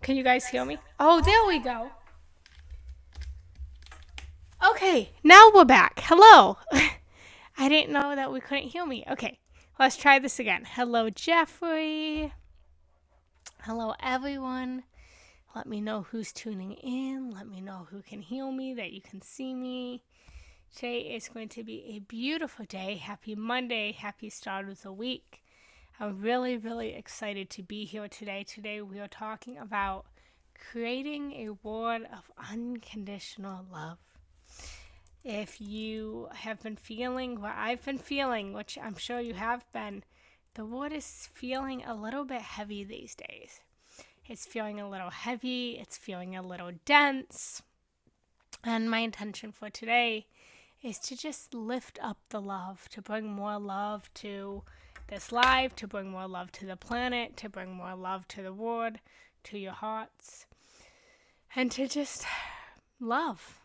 Can you guys hear me? Oh, there we go. Okay, now we're back. Hello. I didn't know that we couldn't hear me. Okay, let's try this again. Hello, Jeffrey. Hello, everyone. Let me know who's tuning in. Let me know who can hear me, that you can see me. Today is going to be a beautiful day. Happy Monday. Happy start of the week. I'm really, really excited to be here today. Today we are talking about creating a world of unconditional love. If you have been feeling what I've been feeling, which I'm sure you have been, the word is feeling a little bit heavy these days. It's feeling a little heavy. It's feeling a little dense. And my intention for today is to just lift up the love, to bring more love to this live, to bring more love to the planet, to bring more love to the world, to your hearts, and to just love.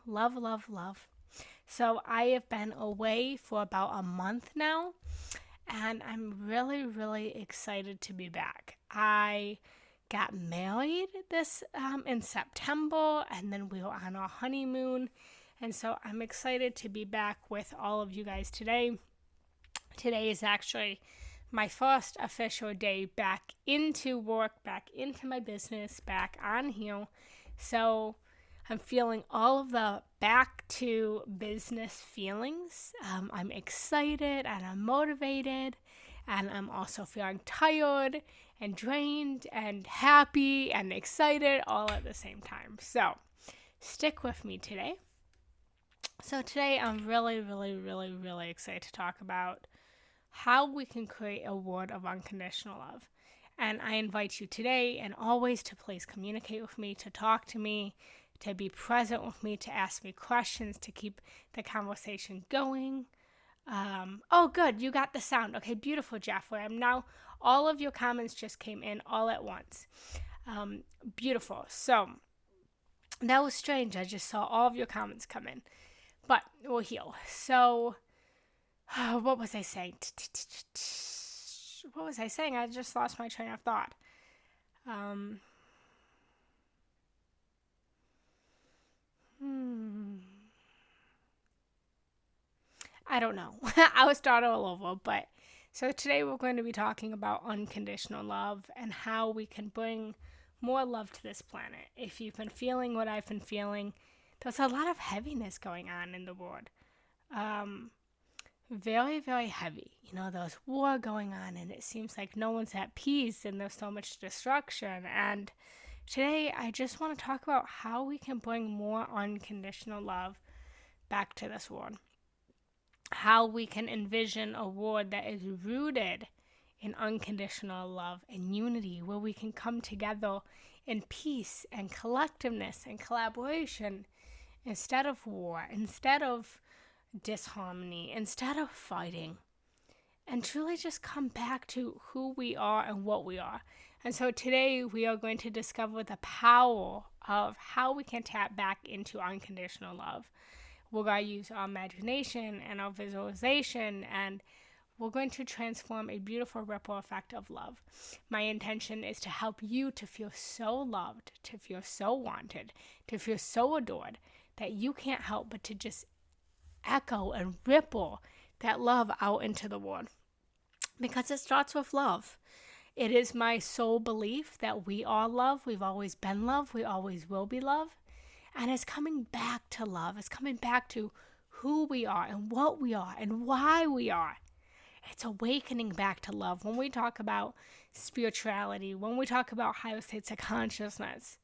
So I have been away for about a month now, and I'm really, really excited to be back. I got married in September, and then we were on our honeymoon, and so I'm excited to be back with all of you guys today. Today is actually my first official day back into work, back into my business, back on here. So I'm feeling all of the back to business feelings. I'm excited and I'm motivated, and I'm also feeling tired and drained and happy and excited all at the same time. So stick with me today. So today I'm really, really, really, really excited to talk about how we can create a world of unconditional love. And I invite you today and always to please communicate with me, to talk to me, to be present with me, to ask me questions, to keep the conversation going. Oh, good. You got the sound. Okay, beautiful, Jeffrey. All of your comments just came in all at once. Beautiful. So that was strange. I just saw all of your comments come in. But we're here. So what was I saying? I just lost my train of thought. I don't know. I was started all over. But so today we're going to be talking about unconditional love and how we can bring more love to this planet. If you've been feeling what I've been feeling, there's a lot of heaviness going on in the world. Very, very heavy. There's war going on, and it seems like no one's at peace, and there's so much destruction. And today, I just want to talk about how we can bring more unconditional love back to this world. How we can envision a world that is rooted in unconditional love and unity, where we can come together in peace and collectiveness and collaboration instead of war, instead of disharmony, instead of fighting, and truly just come back to who we are and what we are. And so today we are going to discover the power of how we can tap back into unconditional love. We're going to use our imagination and our visualization, and we're going to transform a beautiful ripple effect of love. My intention is to help you to feel so loved, to feel so wanted, to feel so adored that you can't help but to just echo and ripple that love out into the world, because it starts with love. It is my sole belief that we are love. We've always been love. We always will be love. And it's coming back to love. It's coming back to who we are and what we are and why we are. It's awakening back to love. When we talk about spirituality, when we talk about higher states of consciousness,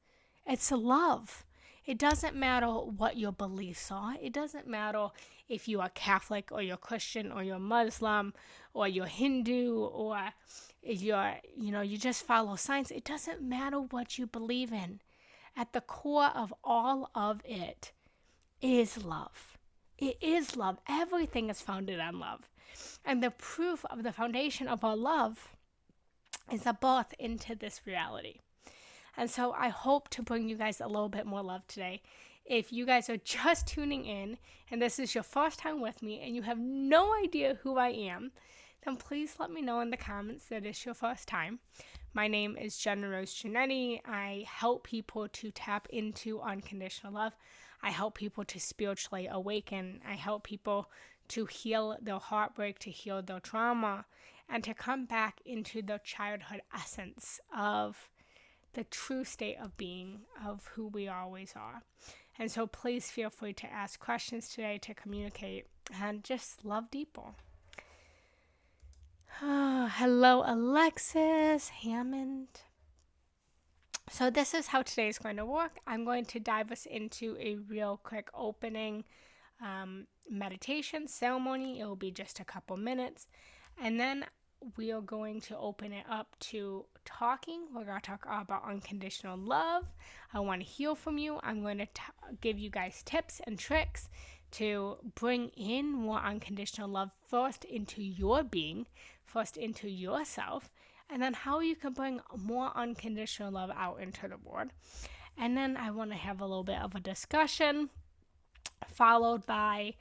it's love. It doesn't matter what your beliefs are. It doesn't matter if you are Catholic or you're Christian or you're Muslim or you're Hindu or if you just follow science. It doesn't matter what you believe in. At the core of all of it is love. It is love. Everything is founded on love. And the proof of the foundation of our love is a birth into this reality. And so I hope to bring you guys a little bit more love today. If you guys are just tuning in and this is your first time with me and you have no idea who I am, then please let me know in the comments that it's your first time. My name is Jenna Rose Giannetti. I help people to tap into unconditional love. I help people to spiritually awaken. I help people to heal their heartbreak, to heal their trauma, and to come back into the childhood essence of the true state of being, of who we always are. And so please feel free to ask questions today, to communicate, and just love deeper. Oh, hello, Alexis Hammond. So this is how today is going to work. I'm going to dive us into a real quick opening meditation ceremony. It will be just a couple minutes. And then we are going to open it up to talking. We're going to talk all about unconditional love. I want to hear from you. I'm going to give you guys tips and tricks to bring in more unconditional love first into your being, first into yourself, and then how you can bring more unconditional love out into the world. And then I want to have a little bit of a discussion, followed by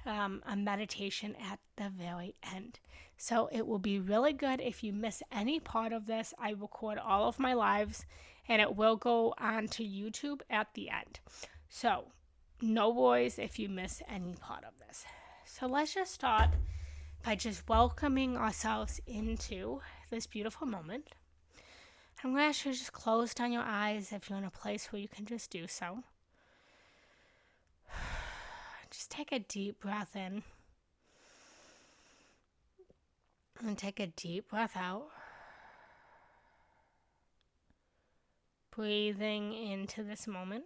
a meditation at the very end. So it will be really good if you miss any part of this. I record all of my lives, and it will go on to YouTube at the end. So no worries if you miss any part of this. So let's just start by just welcoming ourselves into this beautiful moment. I'm going to ask you to just close down your eyes if you're in a place where you can just do so. Just take a deep breath in and take a deep breath out. Breathing into this moment.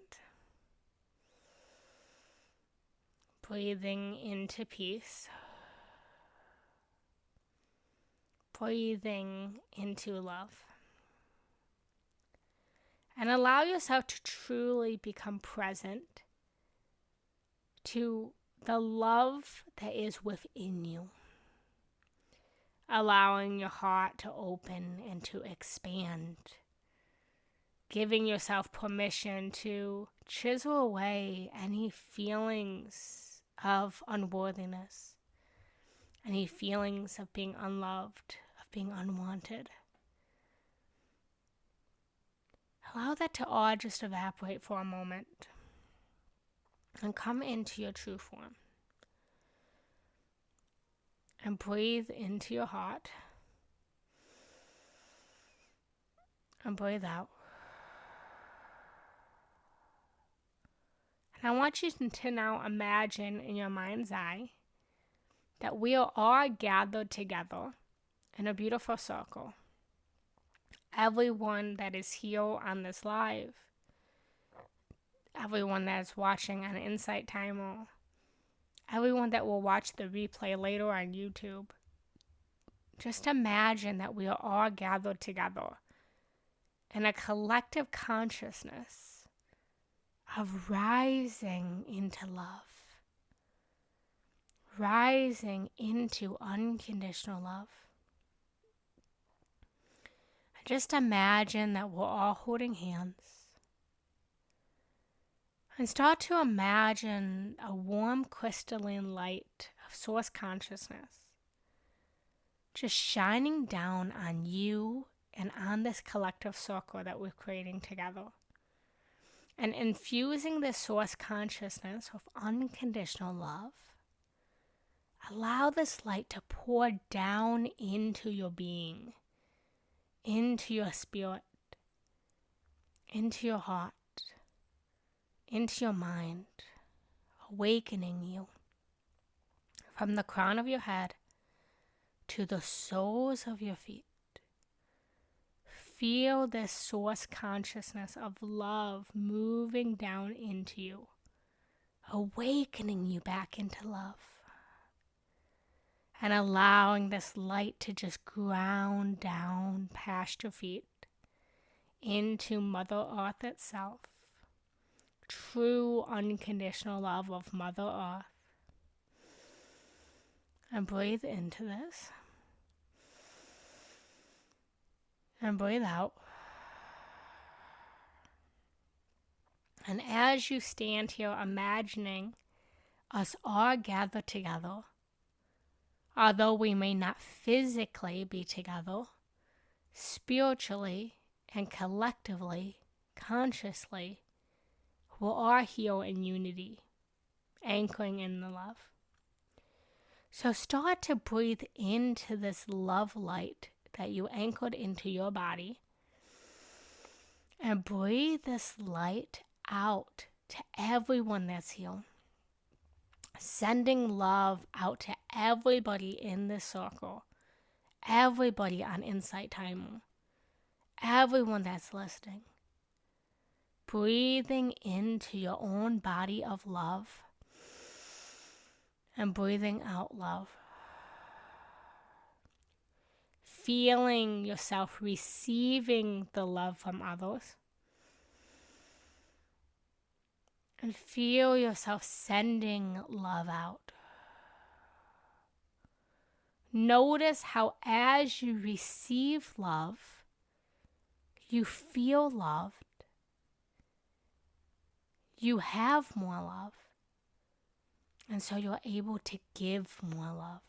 Breathing into peace. Breathing into love. And allow yourself to truly become present to the love that is within you. Allowing your heart to open and to expand. Giving yourself permission to chisel away any feelings of unworthiness, any feelings of being unloved, of being unwanted. Allow that to all just evaporate for a moment and come into your true form. And breathe into your heart and breathe out. And I want you to now imagine in your mind's eye that we are all gathered together in a beautiful circle. Everyone that is here on this live, everyone that is watching on Insight Timer, everyone that will watch the replay later on YouTube. Just imagine that we are all gathered together in a collective consciousness of rising into love, rising into unconditional love. Just imagine that we're all holding hands. And start to imagine a warm crystalline light of source consciousness just shining down on you and on this collective circle that we're creating together. And infusing this source consciousness with unconditional love. Allow this light to pour down into your being, into your spirit, into your heart, into your mind, awakening you from the crown of your head to the soles of your feet. Feel this source consciousness of love moving down into you, awakening you back into love, and allowing this light to just ground down past your feet into Mother Earth itself. True unconditional love of Mother Earth. And breathe into this. And breathe out. And as you stand here imagining us all gathered together, although we may not physically be together, spiritually and collectively, consciously, we'll all heal in unity, anchoring in the love. So start to breathe into this love light that you anchored into your body, and breathe this light out to everyone that's healed. Sending love out to everybody in this circle, everybody on Insight Timer, everyone that's listening. Breathing into your own body of love and breathing out love. Feeling yourself receiving the love from others. And feel yourself sending love out. Notice how as you receive love, you feel loved. You have more love. And so you're able to give more love.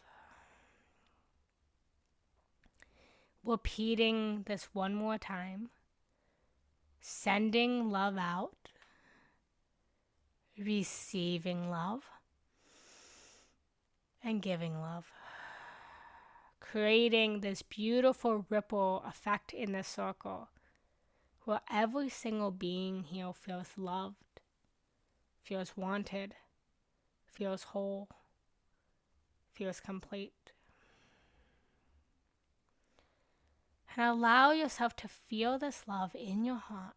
Repeating this one more time. Sending love out. Receiving love. And giving love. Creating this beautiful ripple effect in the circle where every single being here feels loved, feels wanted, feels whole, feels complete. And allow yourself to feel this love in your heart.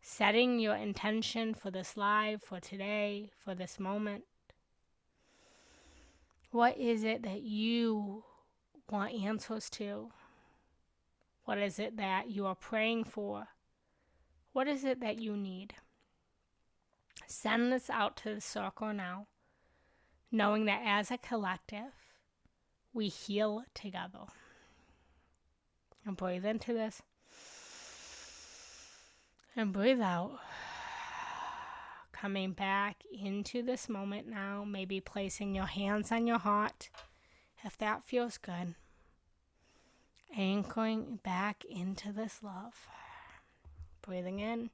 Setting your intention for this live, for today, for this moment. What is it that you want answers to? What is it that you are praying for? What is it that you need? Send this out to the circle now, knowing that as a collective, we heal together. And breathe into this. And breathe out. Coming back into this moment now, maybe placing your hands on your heart, if that feels good. Anchoring back into this love. Breathing in.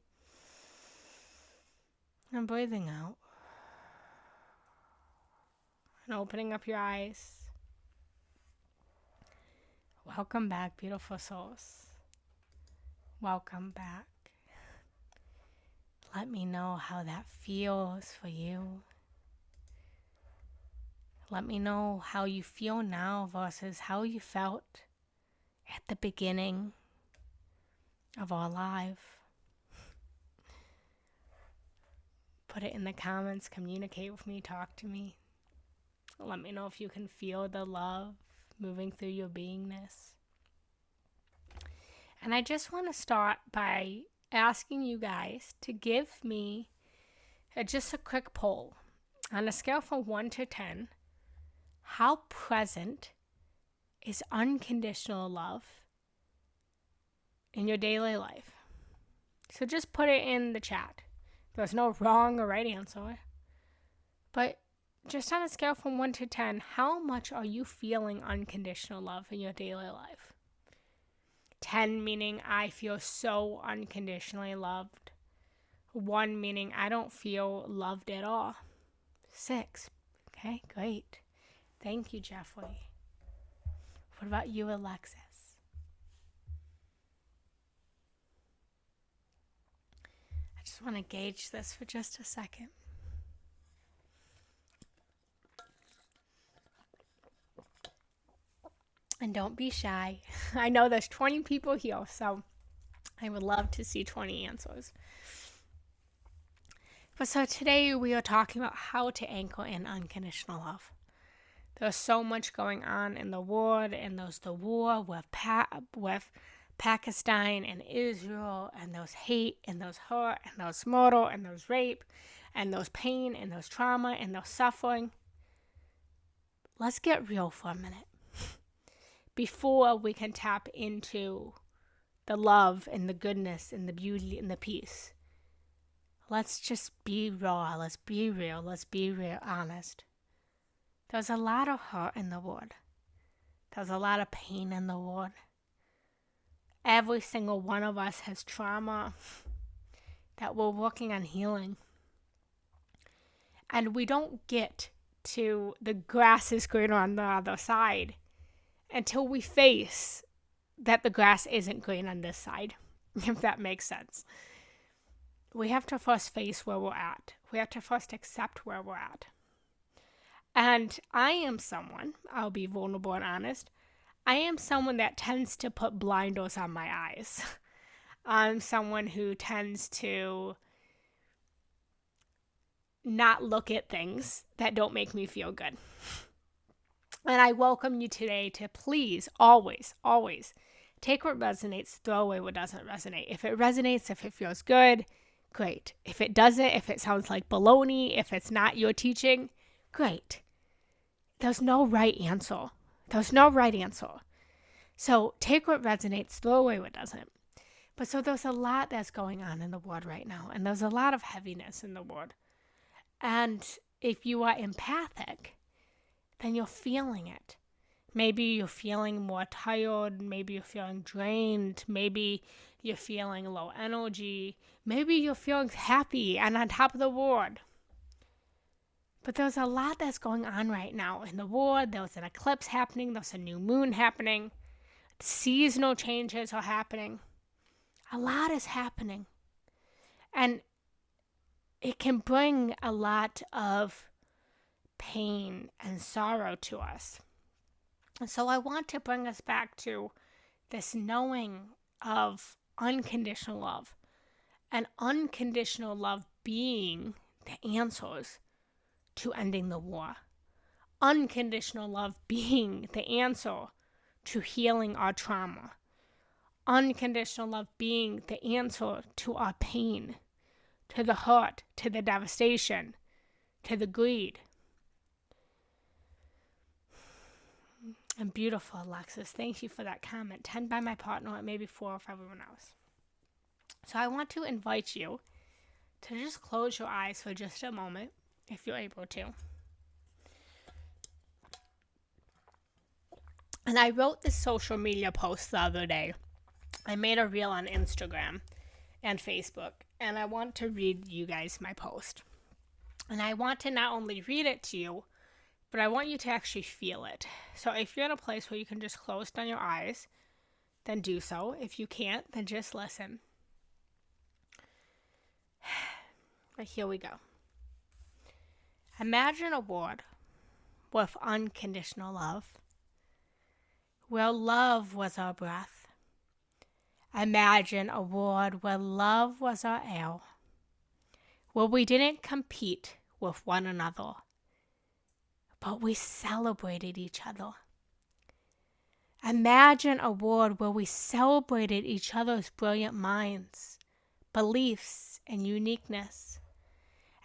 And breathing out. And opening up your eyes. Welcome back, beautiful souls. Welcome back. Let me know how that feels for you. Let me know how you feel now versus how you felt at the beginning of our live. Put it in the comments, communicate with me, talk to me. Let me know if you can feel the love moving through your beingness. And I just want to start by asking you guys to give me just a quick poll. On a scale from 1 to 10, how present is unconditional love in your daily life? So just put it in the chat. There's no wrong or right answer. But just on a scale from 1 to 10, how much are you feeling unconditional love in your daily life? 10 meaning I feel so unconditionally loved. 1 meaning I don't feel loved at all. 6. Okay, great. Thank you, Jeffrey. What about you, Alexis? I just want to gauge this for just a second. And don't be shy. I know there's 20 people here, so I would love to see 20 answers. But so today we are talking about how to anchor in unconditional love. There's so much going on in the world, and there's the war with Pakistan and Israel, and there's hate, and there's hurt, and there's murder, and there's rape, and there's pain, and there's trauma, and there's suffering. Let's get real for a minute. Before we can tap into the love and the goodness and the beauty and the peace. Let's just be raw. Let's be real. Let's be real honest. There's a lot of hurt in the world. There's a lot of pain in the world. Every single one of us has trauma that we're working on healing. And we don't get to the grass is greener on the other side until we face that the grass isn't green on this side, if that makes sense. We have to first face where we're at. We have to first accept where we're at. And I am someone, I'll be vulnerable and honest, I am someone that tends to put blinders on my eyes. I'm someone who tends to not look at things that don't make me feel good. And I welcome you today to please, always, always take what resonates, throw away what doesn't resonate. If it resonates, if it feels good, great. If it doesn't, if it sounds like baloney, if it's not your teaching, great. There's no right answer. There's no right answer. So take what resonates, throw away what doesn't. But so there's a lot that's going on in the world right now, and there's a lot of heaviness in the world. And if you are empathic, then you're feeling it. Maybe you're feeling more tired, maybe you're feeling drained, maybe you're feeling low energy, maybe you're feeling happy and on top of the world. But there's a lot that's going on right now in the world. There's an eclipse happening, there's a new moon happening, seasonal changes are happening. A lot is happening. And it can bring a lot of pain and sorrow to us. And so I want to bring us back to this knowing of unconditional love. And unconditional love being the answers to ending the war. Unconditional love being the answer to healing our trauma. Unconditional love being the answer to our pain, to the hurt, to the devastation, to the greed. And beautiful, Alexis. Thank you for that comment. 10 by my partner, and maybe 4 for everyone else. So I want to invite you to just close your eyes for just a moment, if you're able to. And I wrote this social media post the other day. I made a reel on Instagram and Facebook, and I want to read you guys my post. And I want to not only read it to you, but I want you to actually feel it. So if you're in a place where you can just close down your eyes, then do so. If you can't, then just listen. But here we go. Imagine a world with unconditional love, where love was our breath. Imagine a world where love was our air, where we didn't compete with one another, but we celebrated each other. Imagine a world where we celebrated each other's brilliant minds, beliefs, and uniqueness,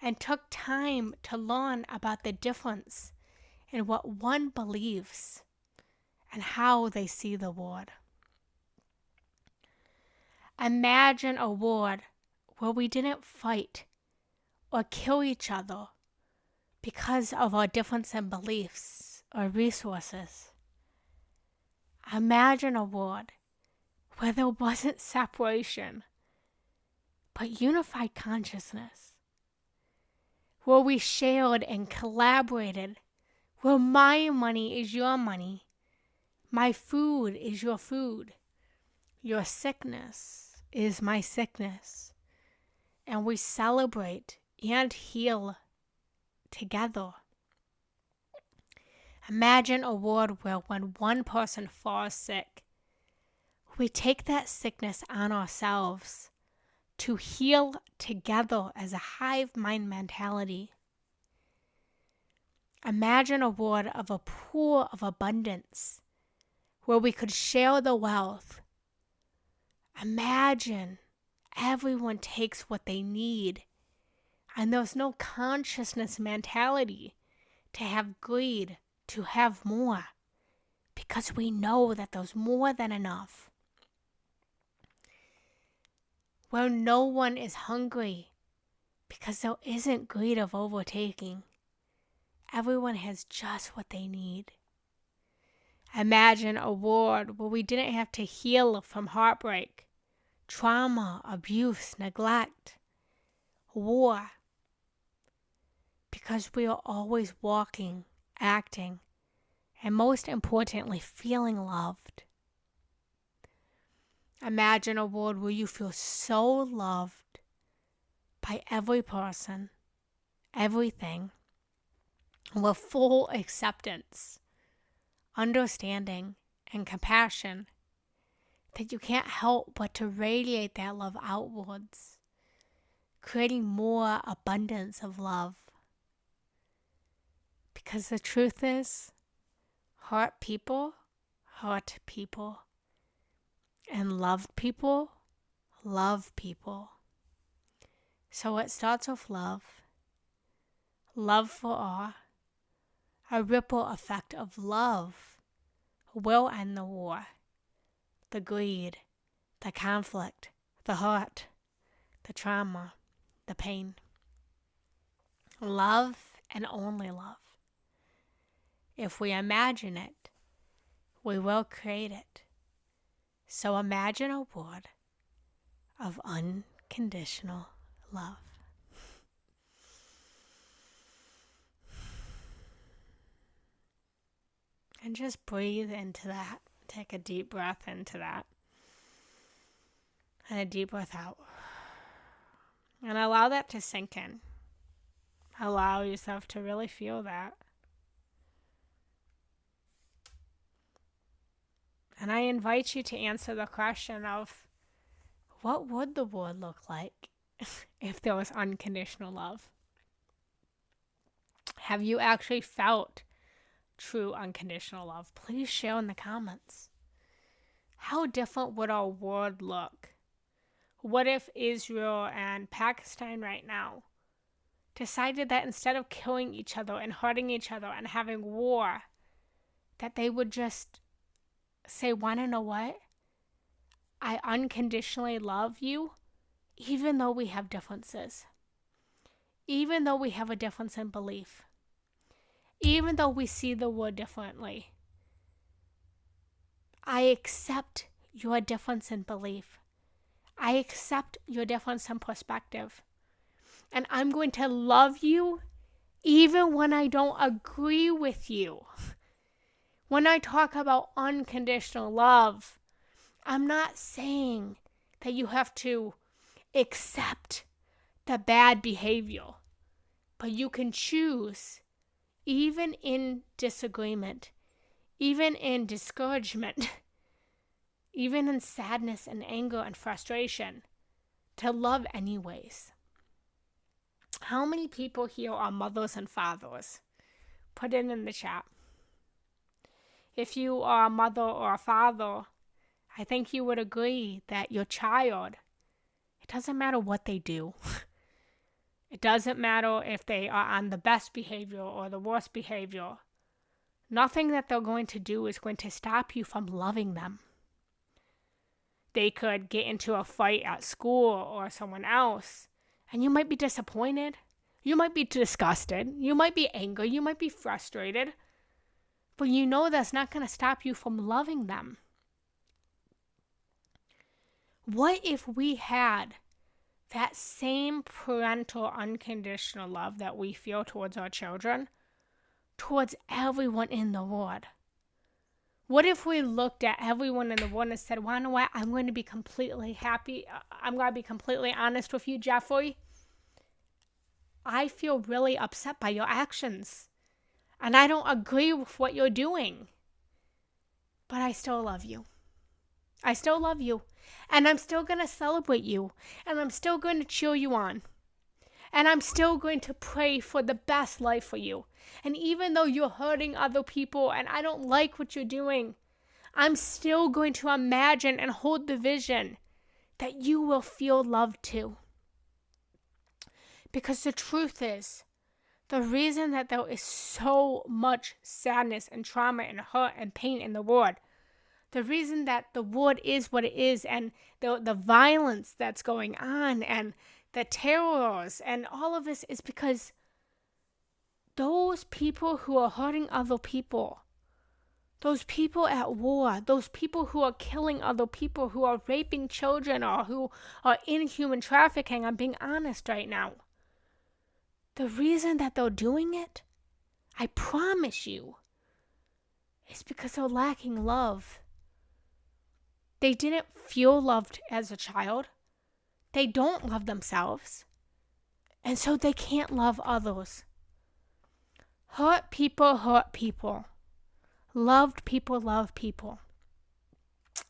and took time to learn about the difference in what one believes and how they see the world. Imagine a world where we didn't fight or kill each other because of our difference in beliefs or resources. Imagine a world where there wasn't separation, but unified consciousness, where we shared and collaborated, where my money is your money, my food is your food, your sickness is my sickness, and we celebrate and heal together. Imagine a world where when one person falls sick, we take that sickness on ourselves to heal together as a hive mind mentality. Imagine a world of a pool of abundance where we could share the wealth. Imagine everyone takes what they need, and there's no consciousness mentality to have greed, to have more, because we know that there's more than enough. Where no one is hungry because there isn't greed of overtaking. Everyone has just what they need. Imagine a world where we didn't have to heal from heartbreak, trauma, abuse, neglect, war, because we are always walking, acting, and most importantly, feeling loved. Imagine a world where you feel so loved by every person, everything, with full acceptance, understanding, and compassion, that you can't help but to radiate that love outwards, creating more abundance of love. Because the truth is, hurt people, and loved people, love people. So it starts with love for all. A ripple effect of love will end the war, the greed, the conflict, the hurt, the trauma, the pain. Love and only love. If we imagine it, we will create it. So imagine a world of unconditional love. And just breathe into that. Take a deep breath into that. And a deep breath out. And allow that to sink in. Allow yourself to really feel that. And I invite you to answer the question of, what would the world look like if there was unconditional love? Have you actually felt true unconditional love? Please share in the comments. How different would our world look? What if Israel and Pakistan right now decided that instead of killing each other and hurting each other and having war, that they would just say, wanna know what? I unconditionally love you, even though we have differences. Even though we have a difference in belief. Even though we see the world differently. I accept your difference in belief. I accept your difference in perspective. And I'm going to love you even when I don't agree with you. When I talk about unconditional love, I'm not saying that you have to accept the bad behavior, but you can choose, even in disagreement, even in discouragement, even in sadness and anger and frustration, to love anyways. How many people here are mothers and fathers? Put it in the chat. If you are a mother or a father, I think you would agree that your child, it doesn't matter what they do. It doesn't matter if they are on the best behavior or the worst behavior. Nothing that they're going to do is going to stop you from loving them. They could get into a fight at school or someone else, and you might be disappointed. You might be disgusted. You might be angry. You might be frustrated. But you know that's not going to stop you from loving them. What if we had that same parental unconditional love that we feel towards our children, towards everyone in the world? What if we looked at everyone in the world and said, well, you know what? I'm going to be completely happy. I'm going to be completely honest with you, Jeffrey. I feel really upset by your actions. And I don't agree with what you're doing. But I still love you. I still love you. And I'm still going to celebrate you. And I'm still going to cheer you on. And I'm still going to pray for the best life for you. And even though you're hurting other people and I don't like what you're doing, I'm still going to imagine and hold the vision that you will feel loved too. Because the truth is, the reason that there is so much sadness and trauma and hurt and pain in the world, the reason that the world is what it is, and the violence that's going on and the terrors and all of this, is because those people who are hurting other people, Those people at war, those people who are killing other people, who are raping children, or who are in human trafficking, I'm being honest right now. The reason that they're doing it, I promise you, is because they're lacking love. They didn't feel loved as a child. They don't love themselves. And so they can't love others. Hurt people hurt people. Loved people love people.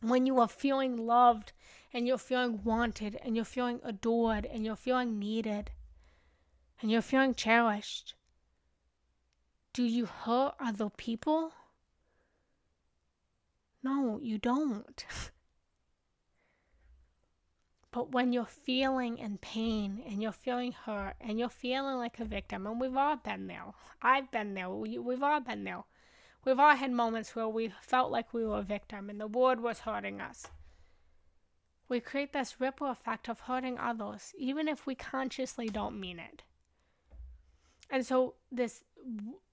When you are feeling loved and you're feeling wanted and you're feeling adored and you're feeling needed and you're feeling cherished, do you hurt other people? No, you don't. But when you're feeling in pain and you're feeling hurt and you're feeling like a victim, and we've all been there. I've been there. We've all been there. We've all had moments where we felt like we were a victim and the world was hurting us. We create this ripple effect of hurting others, even if we consciously don't mean it. And so this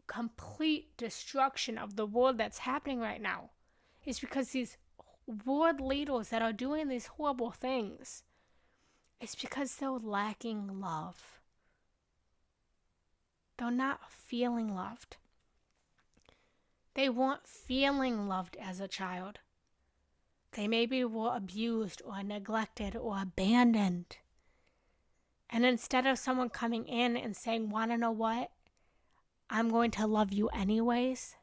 complete destruction of the world that's happening right now is because these world leaders that are doing these horrible things, it's because they're lacking love. They're not feeling loved. They weren't feeling loved as a child. They maybe were abused or neglected or abandoned. And instead of someone coming in and saying, "Want to know what? I'm going to love you anyways,"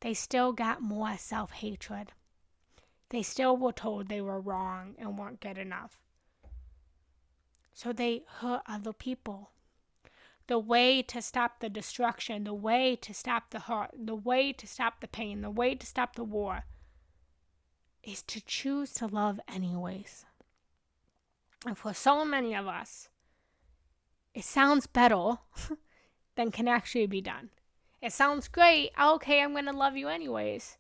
they still got more self-hatred. They still were told they were wrong and weren't good enough. So they hurt other people. The way to stop the destruction, the way to stop the hurt, the way to stop the pain, the way to stop the war is to choose to love anyways. And for so many of us, it sounds better than can actually be done. It sounds great. Okay, I'm going to love you anyways.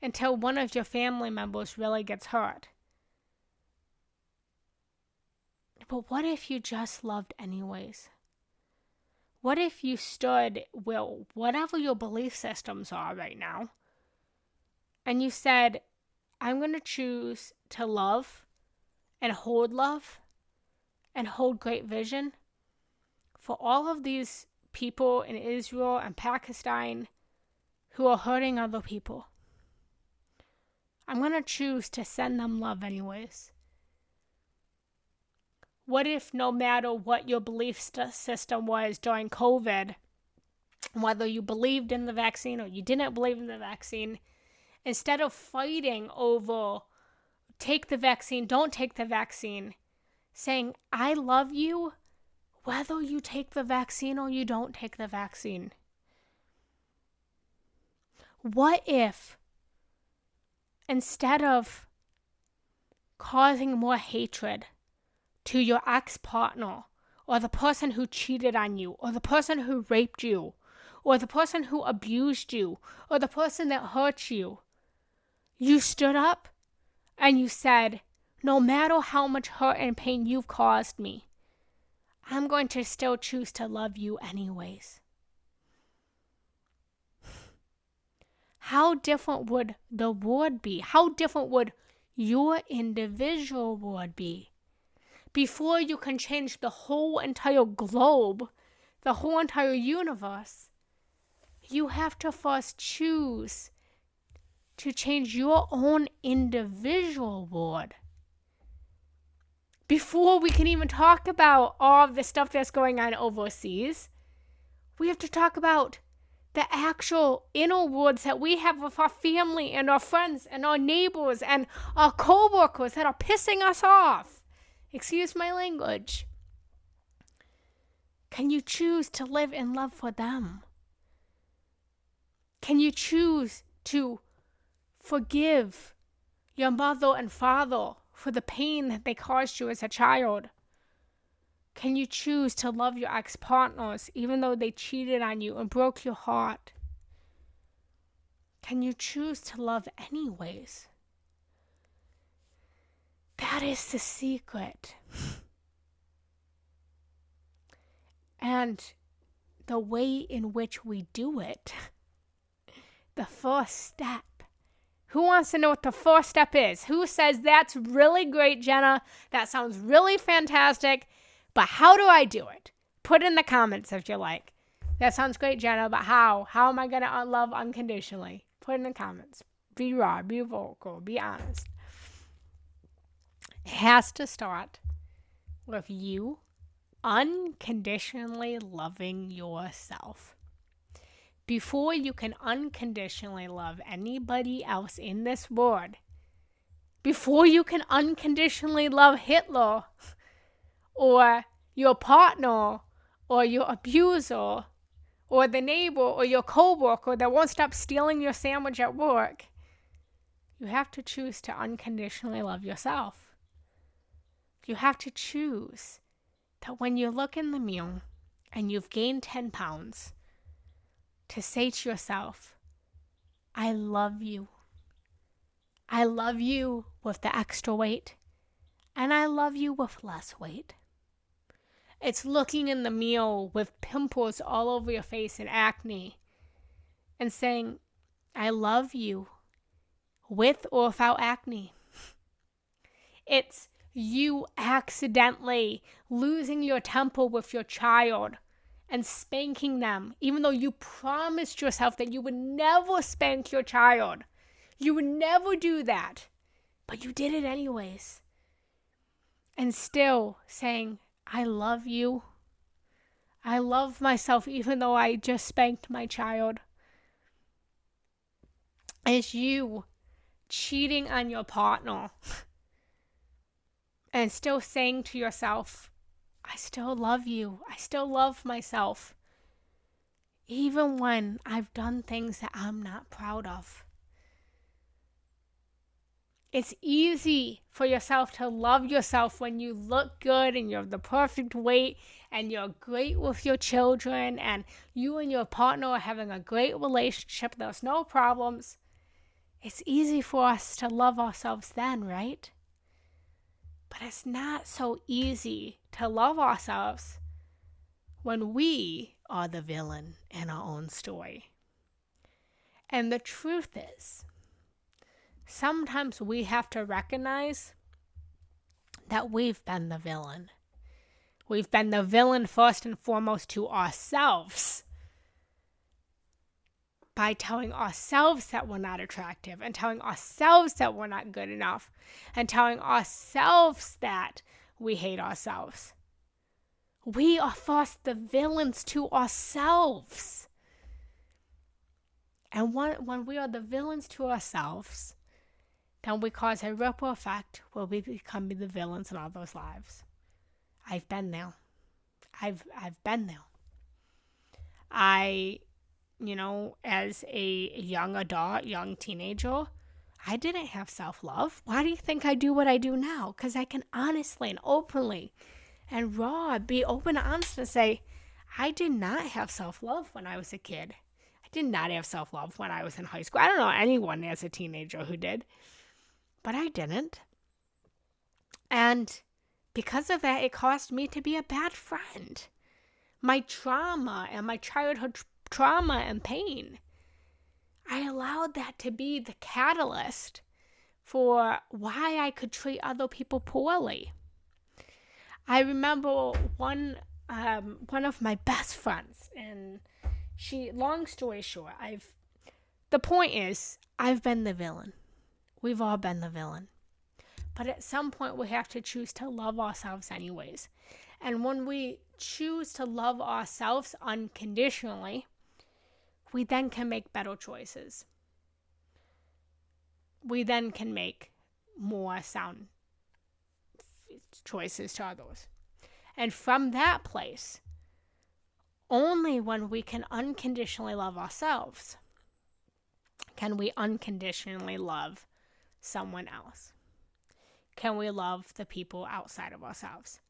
Until one of your family members really gets hurt. But what if you just loved anyways? What if you stood, well, whatever your belief systems are right now, and you said, I'm going to choose to love and hold great vision for all of these people in Israel and Pakistan who are hurting other people. I'm going to choose to send them love anyways. What if no matter what your belief system was during COVID, whether you believed in the vaccine or you didn't believe in the vaccine, instead of fighting over take the vaccine, don't take the vaccine, saying, I love you whether you take the vaccine or you don't take the vaccine. What if instead of causing more hatred to your ex-partner or the person who cheated on you or the person who raped you or the person who abused you or the person that hurt you, you stood up and you said, no matter how much hurt and pain you've caused me, I'm going to still choose to love you anyways. How different would the world be? How different would your individual world be? Before you can change the whole entire globe, the whole entire universe, you have to first choose to change your own individual world. Before we can even talk about all of the stuff that's going on overseas, we have to talk about the actual inner worlds that we have with our family and our friends and our neighbors and our co-workers that are pissing us off. Excuse my language. Can you choose to live in love for them? Can you choose to forgive your mother and father for the pain that they caused you as a child? Can you choose to love your ex-partners even though they cheated on you and broke your heart? Can you choose to love anyways? That is the secret. And the way in which we do it, the first step. Who wants to know what the first step is? Who says, that's really great, Jenna? That sounds really fantastic, but how do I do it? Put in the comments if you like. That sounds great, Jenna, but how? How am I going to love unconditionally? Put in the comments. Be raw, be vocal, be honest. It has to start with you unconditionally loving yourself. Before you can unconditionally love anybody else in this world, before you can unconditionally love Hitler or your partner or your abuser or the neighbor or your coworker that won't stop stealing your sandwich at work, you have to choose to unconditionally love yourself. You have to choose that when you look in the mirror and you've gained 10 pounds, to say to yourself, I love you. I love you with the extra weight, and I love you with less weight. It's looking in the mirror with pimples all over your face and acne and saying, I love you with or without acne. It's you accidentally losing your temper with your child and spanking them, even though you promised yourself that you would never spank your child. You would never do that, but you did it anyways. And still saying, I love you. I love myself even though I just spanked my child. It's you cheating on your partner and still saying to yourself, I still love you. I still love myself. Even when I've done things that I'm not proud of. It's easy for yourself to love yourself when you look good and you're the perfect weight and you're great with your children and you and your partner are having a great relationship. There's no problems. It's easy for us to love ourselves then, right? But it's not so easy to love ourselves when we are the villain in our own story. And the truth is, sometimes we have to recognize that we've been the villain. We've been the villain first and foremost to ourselves by telling ourselves that we're not attractive and telling ourselves that we're not good enough and telling ourselves that we hate ourselves. We are first the villains to ourselves. And when we are the villains to ourselves, then we cause a ripple effect where we become the villains in others' lives. I've been there. I've been there. As a young adult, young teenager, I didn't have self-love. Why do you think I do what I do now? Because I can honestly and openly and raw be open and honest and say, I did not have self-love when I was a kid. I did not have self-love when I was in high school. I don't know anyone as a teenager who did, but I didn't. And because of that, it caused me to be a bad friend. My trauma and my childhood trauma and pain, I allowed that to be the catalyst for why I could treat other people poorly. I remember one of my best friends, and long story short, the point is, I've been the villain. We've all been the villain. But at some point, we have to choose to love ourselves anyways. And when we choose to love ourselves unconditionally, we then can make better choices. We then can make more sound choices to others. And from that place, only when we can unconditionally love ourselves can we unconditionally love someone else. Can we love the people outside of ourselves?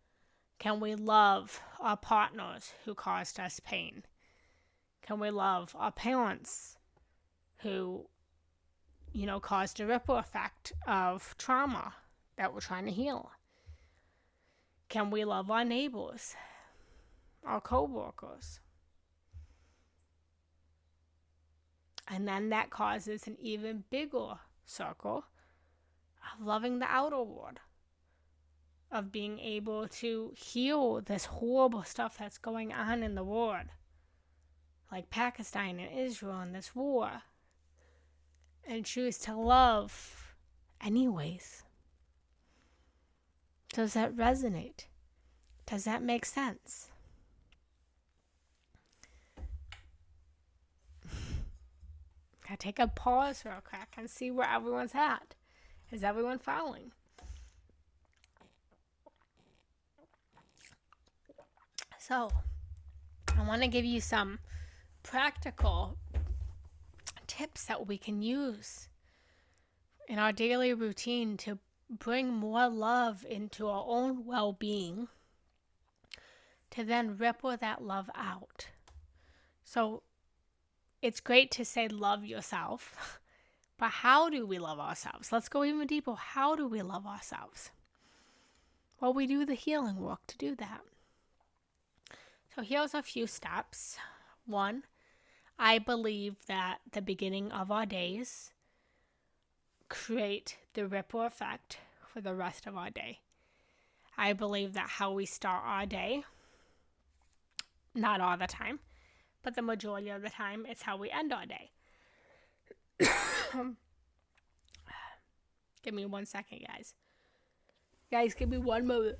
Can we love our partners who caused us pain? Can we love our parents who, caused a ripple effect of trauma that we're trying to heal? Can we love our neighbors, our co-workers? And then that causes an even bigger circle of loving the outer world, of being able to heal this horrible stuff that's going on in the world, like Pakistan and Israel and this war, and choose to love anyways. Does that resonate? Does that make sense? Gotta take a pause real quick and see where everyone's at. Is everyone following? So, I want to give you some practical tips that we can use in our daily routine to bring more love into our own well-being, to then ripple that love out. So it's great to say love yourself, but how do we love ourselves? Let's go even deeper. How do we love ourselves? Well, we do the healing work to do that. So here's a few steps. 1, I believe that the beginning of our days create the ripple effect for the rest of our day. I believe that how we start our day, not all the time, but the majority of the time, it's how we end our day. Give me 1 second, guys. Guys, give me 1 moment.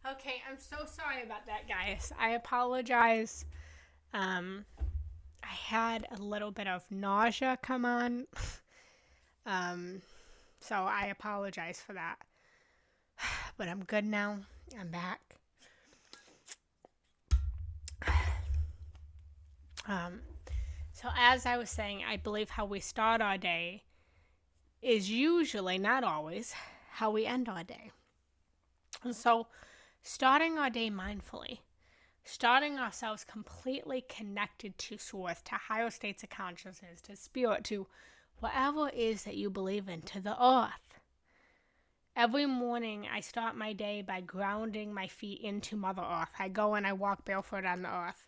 Okay, I'm so sorry about that, guys. I apologize. I had a little bit of nausea come on. So I apologize for that. But I'm good now. I'm back. So as I was saying, I believe how we start our day is usually, not always, how we end our day. And so starting our day mindfully, starting ourselves completely connected to source, to higher states of consciousness, to spirit, to whatever it is that you believe in, to the earth. Every morning I start my day by grounding my feet into Mother Earth. I go and I walk barefoot on the earth.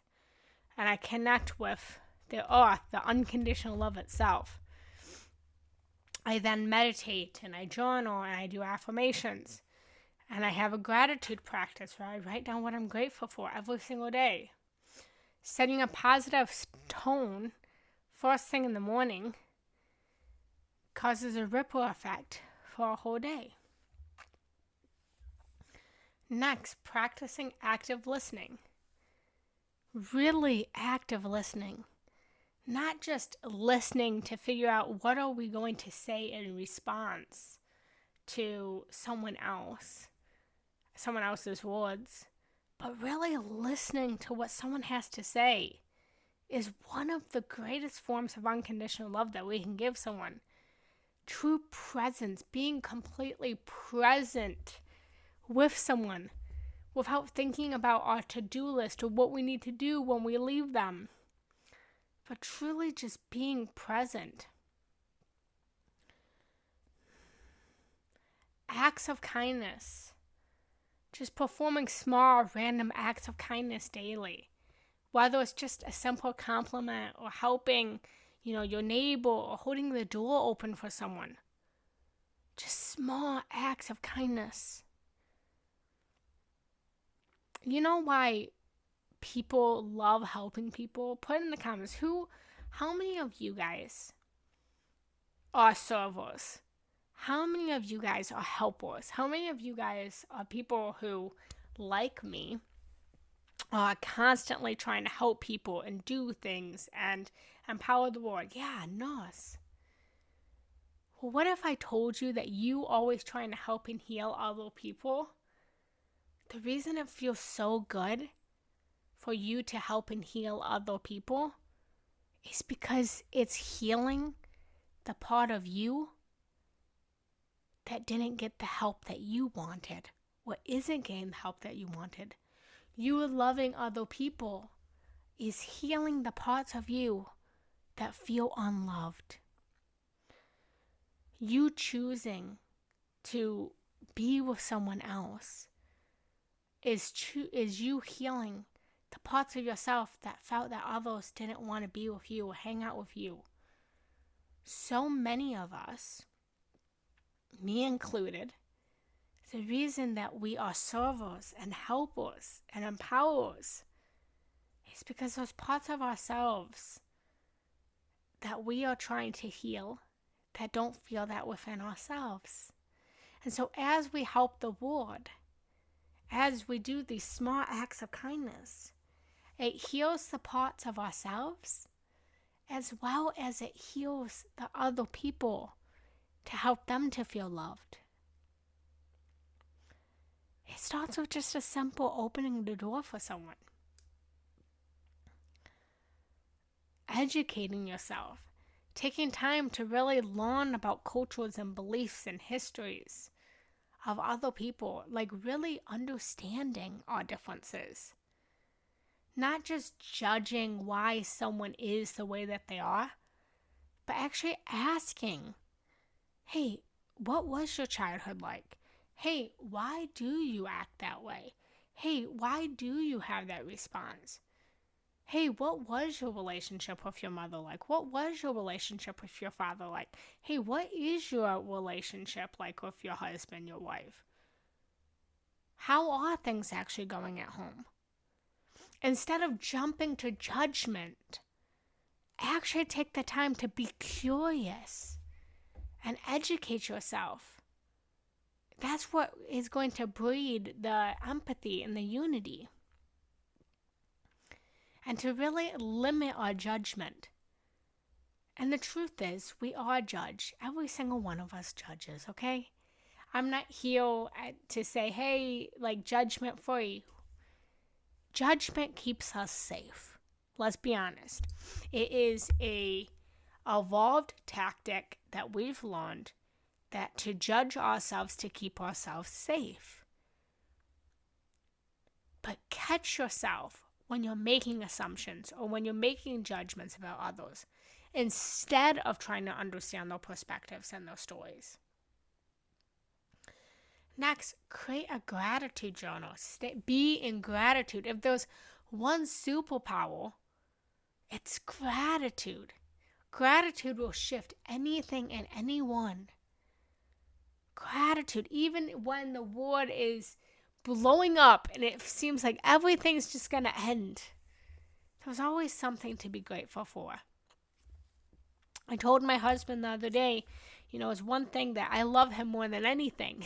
And I connect with the earth, the unconditional love itself. I then meditate and I journal and I do affirmations. And I have a gratitude practice where I write down what I'm grateful for every single day. Setting a positive tone first thing in the morning causes a ripple effect for a whole day. Next, practicing active listening. Really active listening. Not just listening to figure out what are we going to say in response to someone else's words, but really listening to what someone has to say is one of the greatest forms of unconditional love that we can give someone. True presence, being completely present with someone without thinking about our to-do list or what we need to do when we leave them, but truly just being present. Acts of kindness. Just performing small, random acts of kindness daily. Whether it's just a simple compliment or helping, your neighbor or holding the door open for someone. Just small acts of kindness. You know why people love helping people? Put in the comments, how many of you guys are servers? How many of you guys are helpers? How many of you guys are people who, like me, are constantly trying to help people and do things and empower the world? Yeah, nice. Well, what if I told you that you always trying to help and heal other people? The reason it feels so good for you to help and heal other people is because it's healing the part of you that didn't get the help that you wanted, or isn't getting the help that you wanted. You loving other people is healing the parts of you that feel unloved. You choosing to be with someone else is you healing the parts of yourself that felt that others didn't want to be with you or hang out with you. So many of us, me included, the reason that we are servers and helpers and empowerers is because those parts of ourselves that we are trying to heal that don't feel that within ourselves. And so as we help the world, as we do these small acts of kindness, it heals the parts of ourselves as well as it heals the other people to help them to feel loved. It starts with just a simple opening the door for someone. Educating yourself, taking time to really learn about cultures and beliefs and histories of other people, like really understanding our differences. Not just judging why someone is the way that they are, but actually asking, hey, what was your childhood like? Hey, why do you act that way? Hey, why do you have that response? Hey, what was your relationship with your mother like? What was your relationship with your father like? Hey, what is your relationship like with your husband, your wife? How are things actually going at home? Instead of jumping to judgment, actually take the time to be curious and educate yourself. That's what is going to breed the empathy and the unity. And to really limit our judgment. And the truth is, we are judged. Every single one of us judges, okay? I'm not here to say, hey, like judgment free. Judgment keeps us safe. Let's be honest. It is a evolved tactic that we've learned that to judge ourselves to keep ourselves safe. But catch yourself when you're making assumptions or when you're making judgments about others, instead of trying to understand their perspectives and their stories. Next, create a gratitude journal. Be in gratitude. If there's one superpower, it's gratitude. Gratitude will shift anything and anyone. Gratitude, even when the world is blowing up and it seems like everything's just going to end, there's always something to be grateful for. I told my husband the other day, it's one thing that I love him more than anything.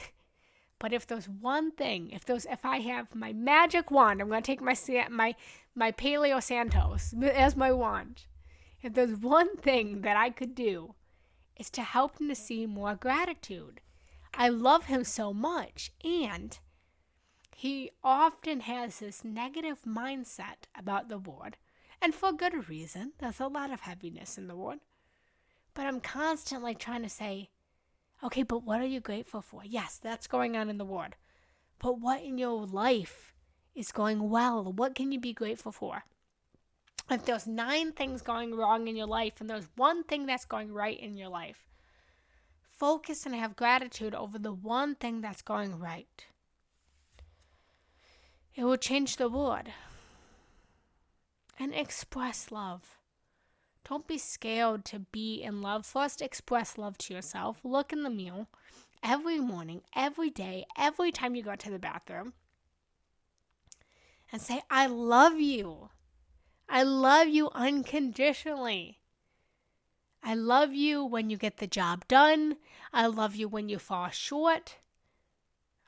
But if there's one thing, if I have my magic wand, I'm going to take my Paleo Santos as my wand. If there's one thing that I could do, it's to help him to see more gratitude. I love him so much, and he often has this negative mindset about the world, and for good reason. There's a lot of heaviness in the world. But I'm constantly trying to say, okay, but what are you grateful for? Yes, that's going on in the world. But what in your life is going well? What can you be grateful for? If there's 9 things going wrong in your life and there's one thing that's going right in your life, focus and have gratitude over the one thing that's going right. It will change the world. And express love. Don't be scared to be in love. First, express love to yourself. Look in the mirror every morning, every day, every time you go to the bathroom. And say, I love you. I love you unconditionally. I love you when you get the job done. I love you when you fall short.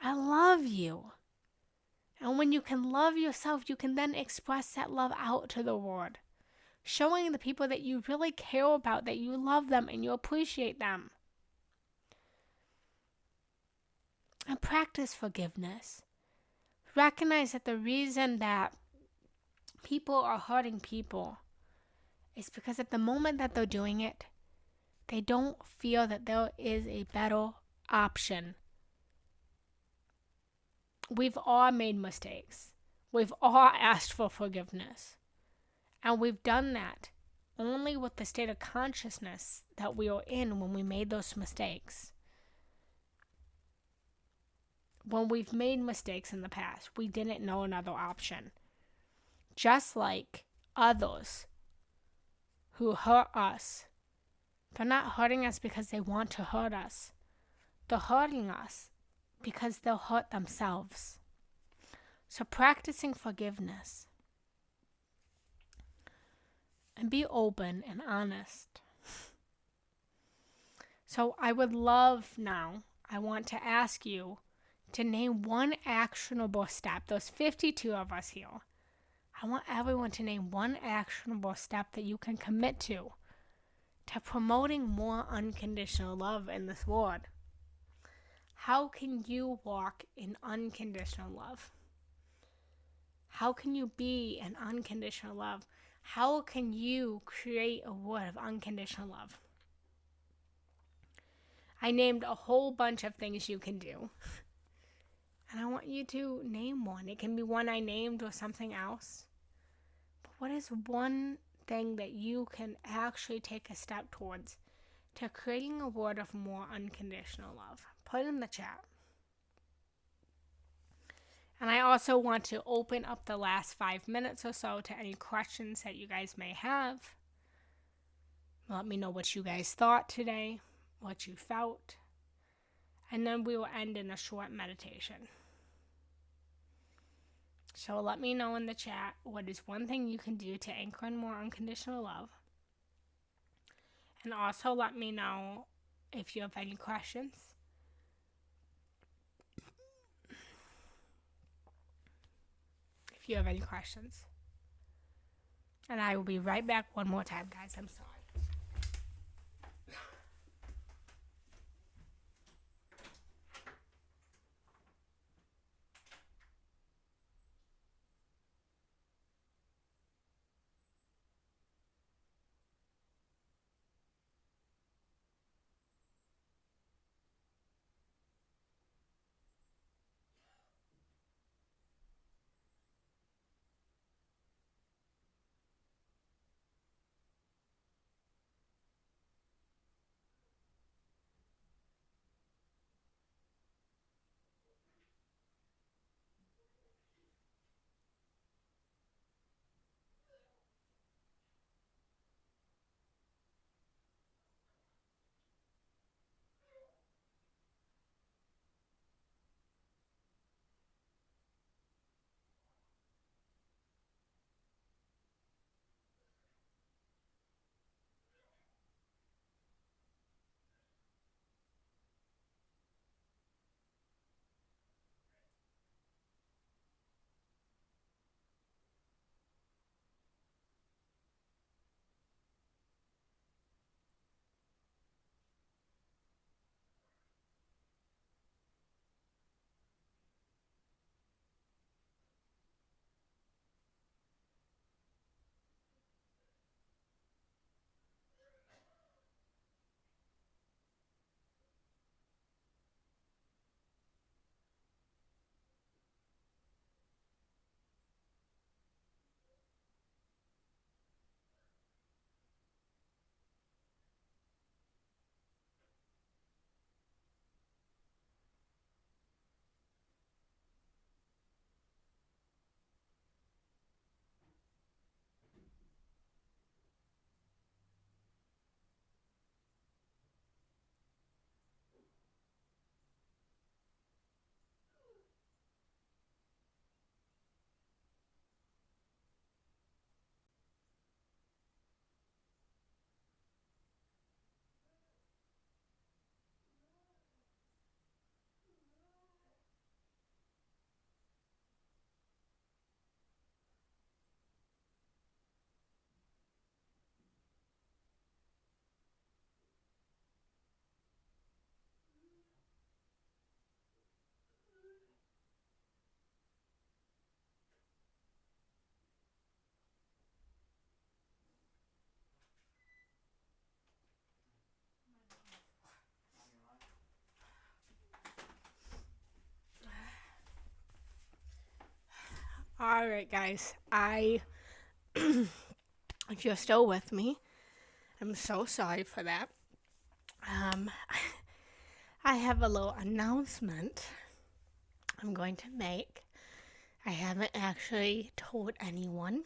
I love you. And when you can love yourself, you can then express that love out to the world, showing the people that you really care about, that you love them and you appreciate them. And practice forgiveness. Recognize that the reason that people are hurting people is because at the moment that they're doing it, they don't feel that there is a better option. We've all made mistakes. We've all asked for forgiveness. And we've done that only with the state of consciousness that we were in when we made those mistakes. When we've made mistakes in the past, we didn't know another option. Just like others who hurt us, they're not hurting us because they want to hurt us. They're hurting us because they'll hurt themselves. So practicing forgiveness and be open and honest. So I would love now, I want to ask you to name one actionable step. There's 52 of us here. I want everyone to name one actionable step that you can commit to promoting more unconditional love in this world. How can you walk in unconditional love? How can you be in unconditional love? How can you create a world of unconditional love? I named a whole bunch of things you can do. And I want you to name one. It can be one I named or something else. But what is one thing that you can actually take a step towards to creating a world of more unconditional love? Put it in the chat. And I also want to open up the last 5 minutes or so to any questions that you guys may have. Let me know what you guys thought today, what you felt. And then we will end in a short meditation. So let me know in the chat what is one thing you can do to anchor in more unconditional love. And also let me know if you have any questions. If you have any questions. And I will be right back one more time, guys. I'm sorry. All right, guys. If you're still with me, I'm so sorry for that. Um, I have a little announcement I'm going to make. I haven't actually told anyone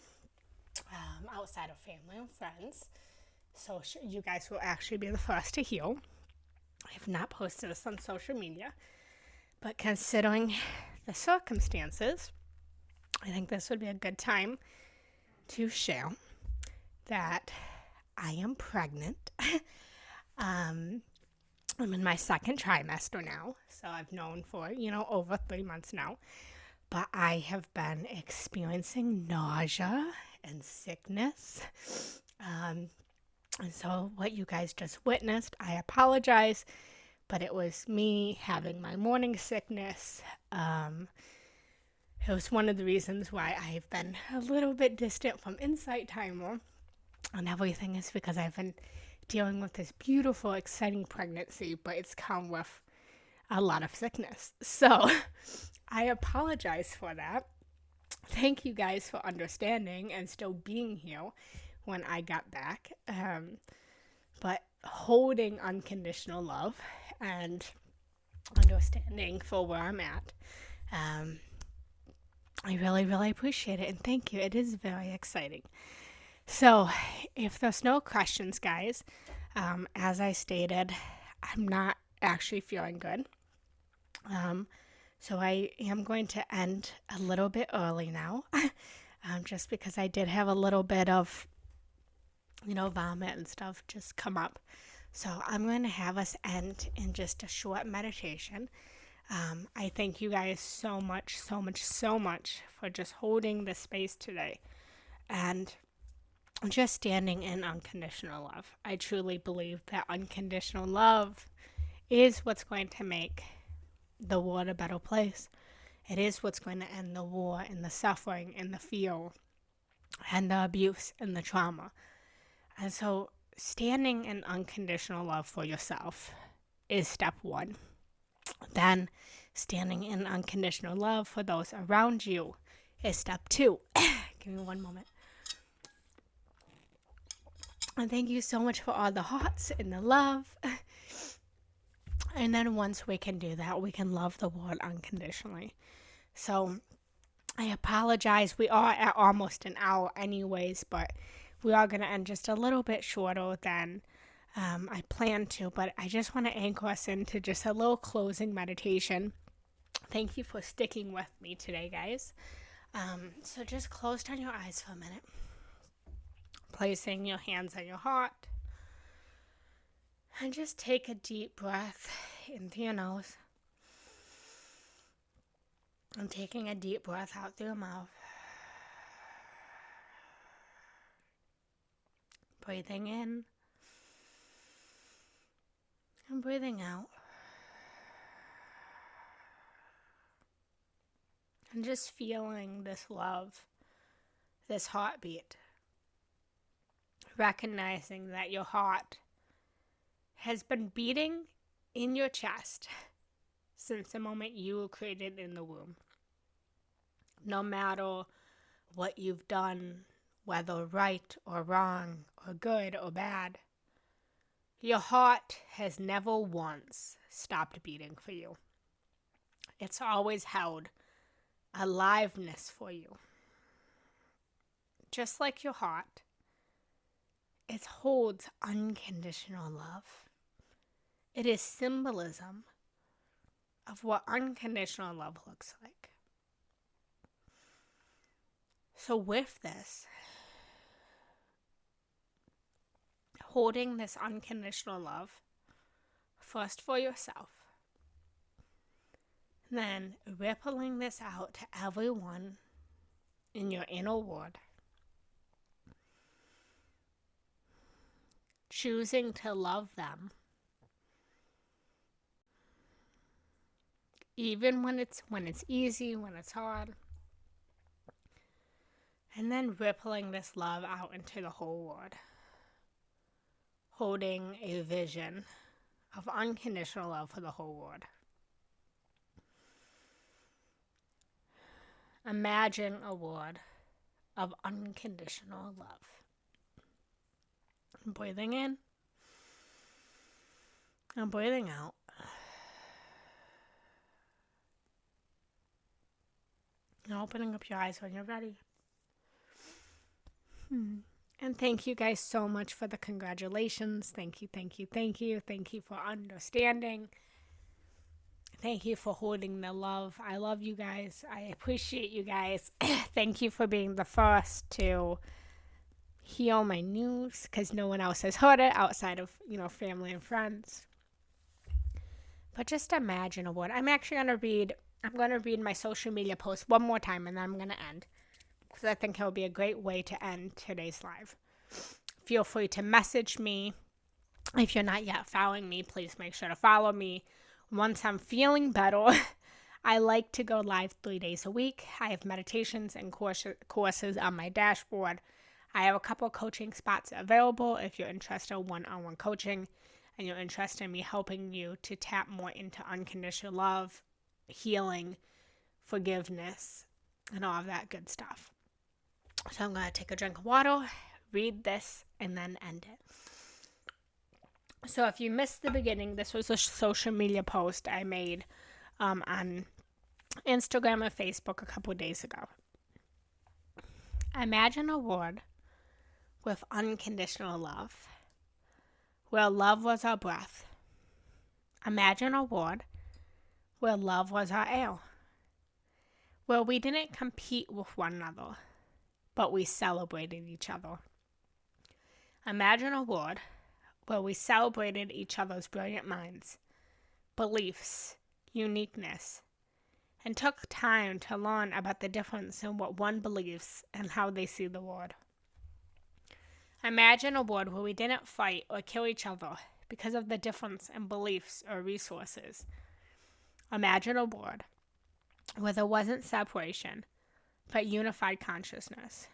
outside of family and friends, so you guys will actually be the first to hear. I have not posted this on social media, but considering the circumstances, I think this would be a good time to share that I am pregnant. I'm in my second trimester now, so I've known for, over 3 months now. But I have been experiencing nausea and sickness. And so what you guys just witnessed, I apologize, but it was me having my morning sickness. It was one of the reasons why I've been a little bit distant from Insight Timer and everything is because I've been dealing with this beautiful, exciting pregnancy, but it's come with a lot of sickness. So I apologize for that. Thank you guys for understanding and still being here when I got back. But holding unconditional love and understanding for where I'm at. I really, really appreciate it. And thank you. It is very exciting. So if there's no questions, guys, as I stated, I'm not actually feeling good. So I am going to end a little bit early now, just because I did have a little bit of, vomit and stuff just come up. So I'm going to have us end in just a short meditation. I thank you guys so much, so much, so much for just holding the space today and just standing in unconditional love. I truly believe that unconditional love is what's going to make the world a better place. It is what's going to end the war and the suffering and the fear and the abuse and the trauma. And so standing in unconditional love for yourself is step one. Then standing in unconditional love for those around you is step two. Give me one moment. And thank you so much for all the hearts and the love. And then once we can do that, we can love the world unconditionally. So I apologize. We are at almost an hour anyways, but we are going to end just a little bit shorter than I planned to. But I just want to anchor us into just a little closing meditation. Thank you for sticking with me today, guys. So just close down your eyes for a minute. Placing your hands on your heart. And just take a deep breath in through your nose. And taking a deep breath out through your mouth. Breathing in. And breathing out. And just feeling this love, this heartbeat. Recognizing that your heart has been beating in your chest since the moment you were created in the womb. No matter what you've done, whether right or wrong, or good or bad, your heart has never once stopped beating for you. It's always held aliveness for you. Just like your heart, it holds unconditional love. It is symbolism of what unconditional love looks like. So with this, holding this unconditional love, first for yourself, then rippling this out to everyone in your inner world. Choosing to love them. Even when it's easy, when it's hard. And then rippling this love out into the whole world. Holding a vision of unconditional love for the whole world. Imagine a world of unconditional love. I'm breathing in. I'm breathing out. And opening up your eyes when you're ready. And thank you guys so much for the congratulations. Thank you, thank you, thank you. Thank you for understanding. Thank you for holding the love. I love you guys. I appreciate you guys. Thank you for being the first to heal my news, because no one else has heard it outside of, family and friends. But just imagine a word. I'm going to read my social media post one more time, and then I'm going to end, because I think it will be a great way to end today's live. Feel free to message me. If you're not yet following me, please make sure to follow me. Once I'm feeling better, I like to go live 3 days a week. I have meditations and courses on my dashboard. I have a couple coaching spots available if you're interested in one-on-one coaching and you're interested in me helping you to tap more into unconditional love, healing, forgiveness, and all of that good stuff. So I'm going to take a drink of water, read this, and then end it. So if you missed the beginning, this was a social media post I made on Instagram and Facebook a couple of days ago. Imagine a world with unconditional love, where love was our breath. Imagine a world where love was our air, where we didn't compete with one another, but we celebrated each other. Imagine a world where we celebrated each other's brilliant minds, beliefs, uniqueness, and took time to learn about the difference in what one believes and how they see the world. Imagine a world where we didn't fight or kill each other because of the difference in beliefs or resources. Imagine a world where there wasn't separation, but unified consciousness,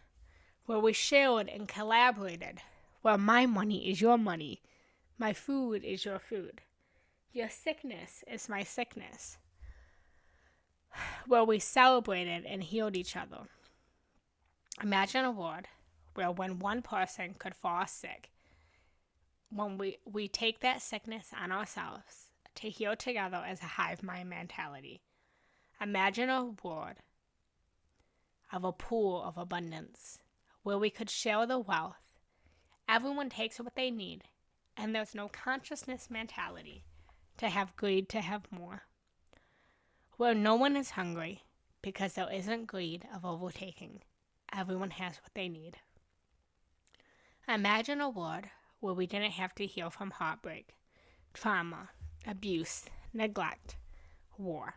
where we shared and collaborated, where my money is your money, my food is your food, your sickness is my sickness, where we celebrated and healed each other. Imagine a world where when one person could fall sick, when we take that sickness on ourselves to heal together as a hive mind mentality. Imagine a world of a pool of abundance where we could share the wealth. Everyone takes what they need, and there's no consciousness mentality to have greed to have more. Where no one is hungry because there isn't greed of overtaking. Everyone has what they need. Imagine a world where we didn't have to heal from heartbreak, trauma, abuse, neglect, war,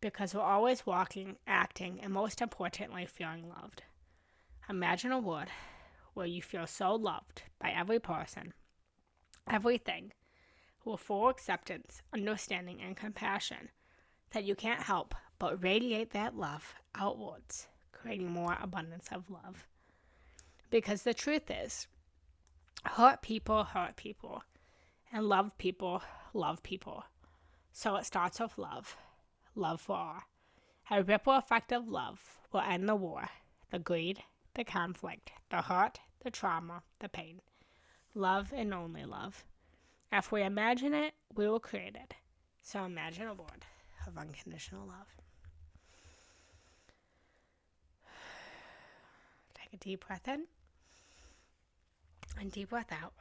because we're always walking, acting, and most importantly, feeling loved. Imagine a world where you feel so loved by every person, everything, with full acceptance, understanding, and compassion, that you can't help but radiate that love outwards, creating more abundance of love. Because the truth is, hurt people, and love people. So it starts with love for all. A ripple effect of love will end the war, the greed, the conflict, the hurt, the trauma, the pain. Love and only love. If we imagine it, we will create it. So imagine a world of unconditional love. Take a deep breath in and deep breath out.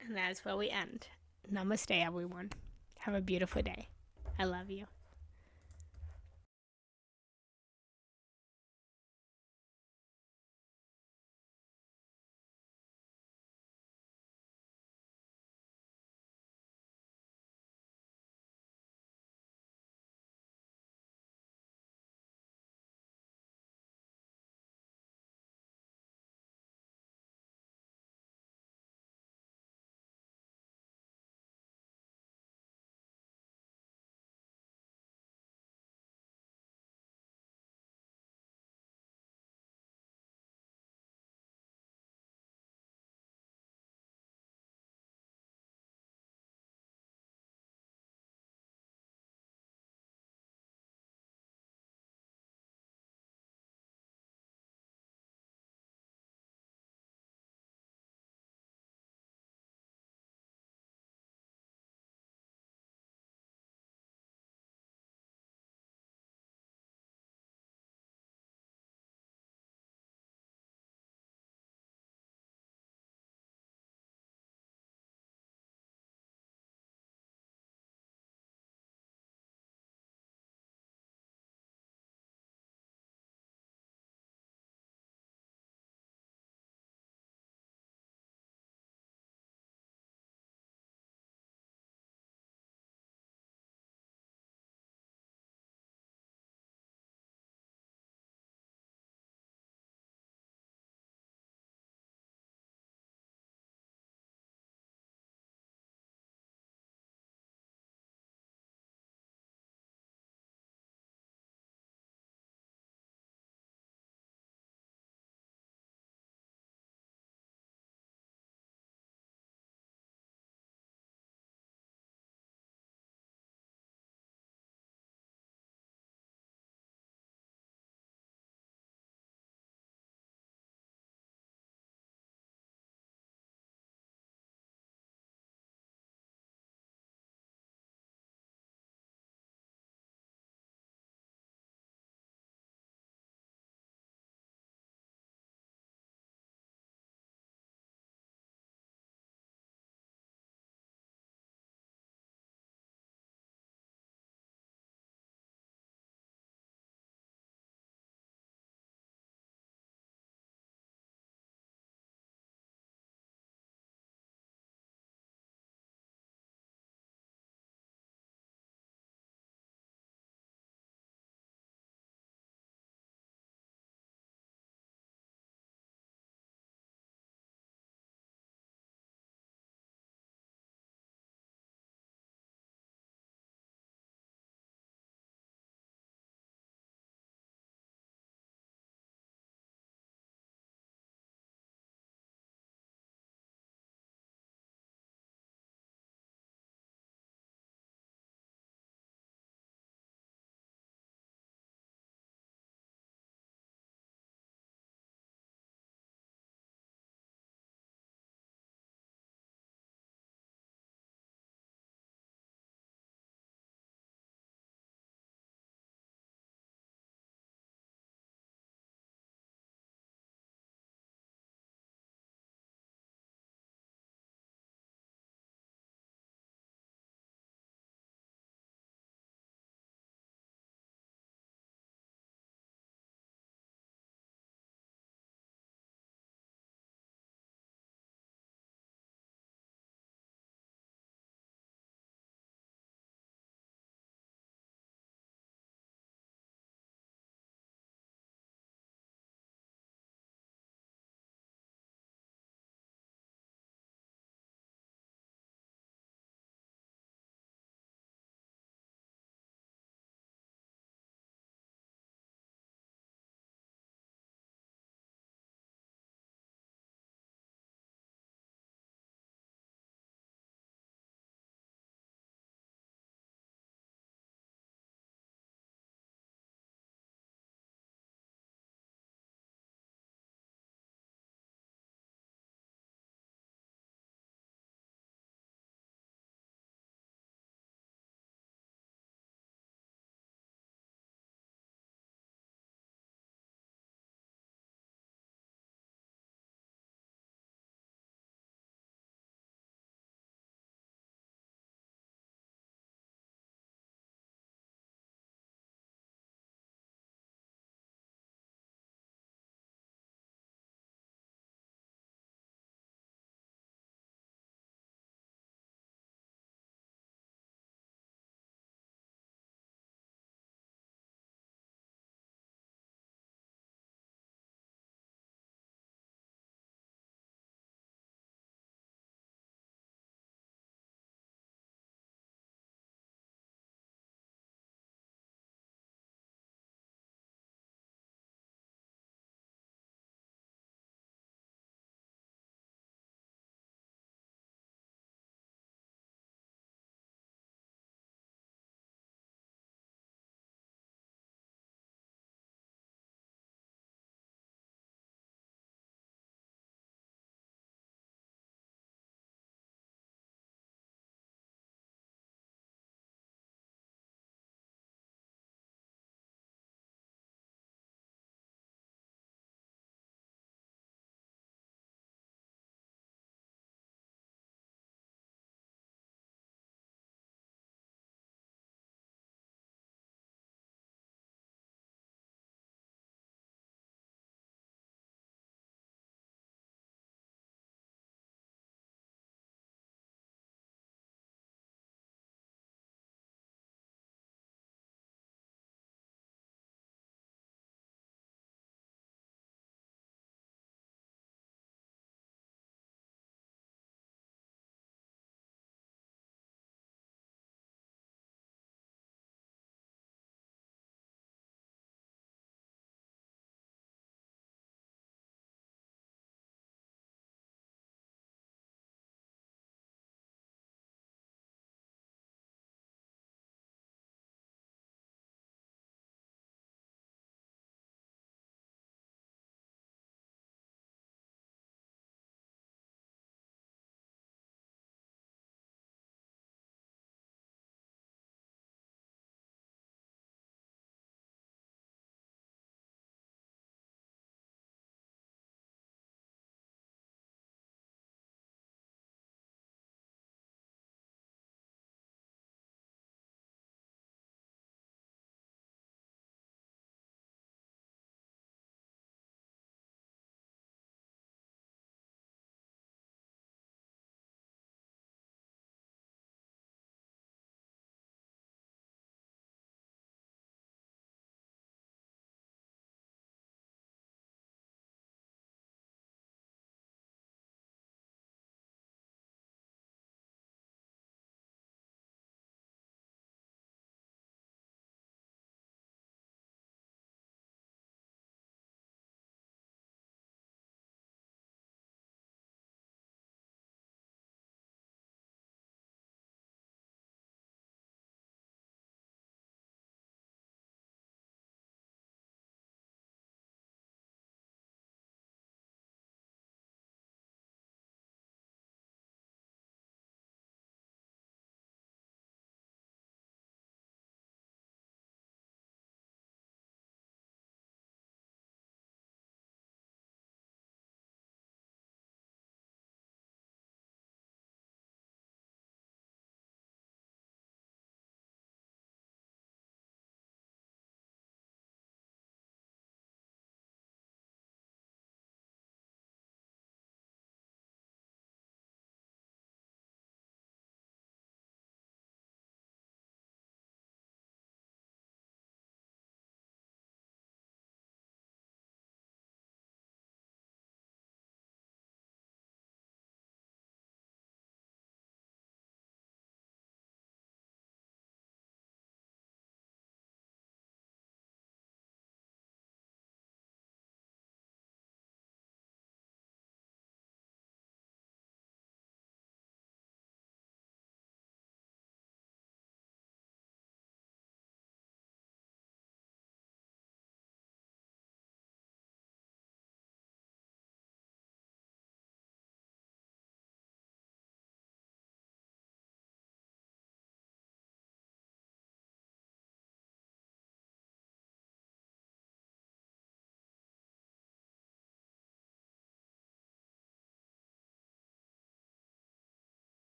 And that is where we end. Namaste, everyone. Have a beautiful day. I love you.